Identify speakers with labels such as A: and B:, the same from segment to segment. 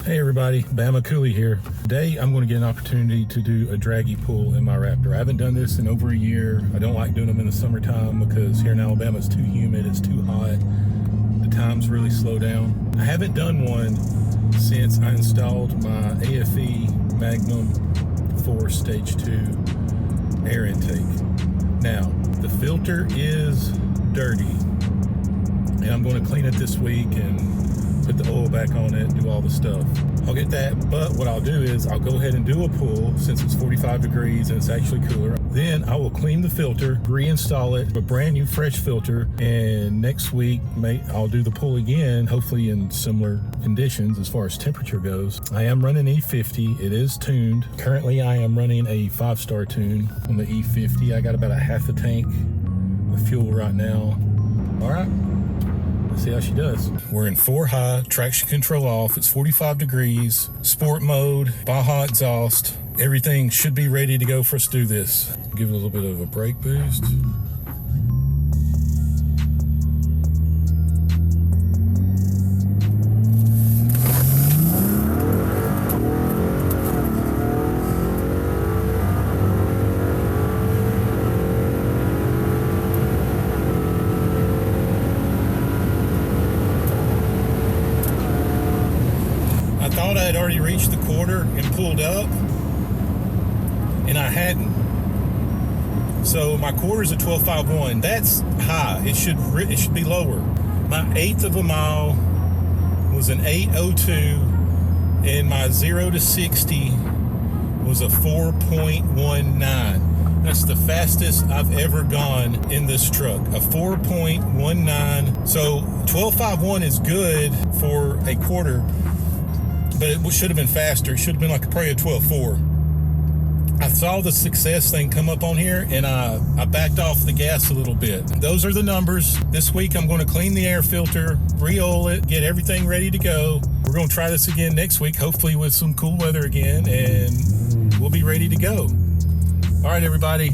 A: Hey everybody, Bama Cooley here. Today I'm going to get an opportunity to do a draggy pull in my Raptor. I haven't done this in over a year. I don't like doing them in the summertime because here in Alabama it's too humid, it's too hot. The times really slow down. I haven't done one since I installed my AF Magnum 4 Stage 2 air intake. Now, the filter is dirty and I'm going to clean it this week and put the oil back on it, do all the stuff. I'll get that, but what I'll do is I'll go ahead and do a pull since it's 45 degrees and it's actually cooler. Then I will clean the filter, reinstall it, a brand new fresh filter, and next week I'll do the pull again, hopefully in similar conditions as far as temperature goes. I am running E50, it is tuned. Currently I am running a 5-star tune on the E50. I got about a half a tank of fuel right now. All right. See how she does. We're in 4 high, traction control off. It's 45 degrees, sport mode, Baja exhaust. Everything should be ready to go for us to do this. Give it a little bit of a brake boost. I thought I had already reached the quarter and pulled up, and I hadn't. So my quarter's at 12.51. That's high. It should be lower. My 1/8 of a mile was an 8:02, and my 0 to 60 was a 4.19. That's the fastest I've ever gone in this truck, a 4.19. So 12.51 is good for a quarter. But it should have been faster. It should have been like probably a 12.4. I saw the success thing come up on here and I backed off the gas a little bit. Those are the numbers. This week I'm going to clean the air filter, re-oil it, get everything ready to go. We're going to try this again next week, hopefully with some cool weather again, and we'll be ready to go. All right, everybody.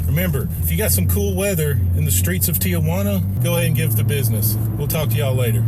A: Remember, if you got some cool weather in the streets of Tijuana, go ahead and give the business. We'll talk to y'all later.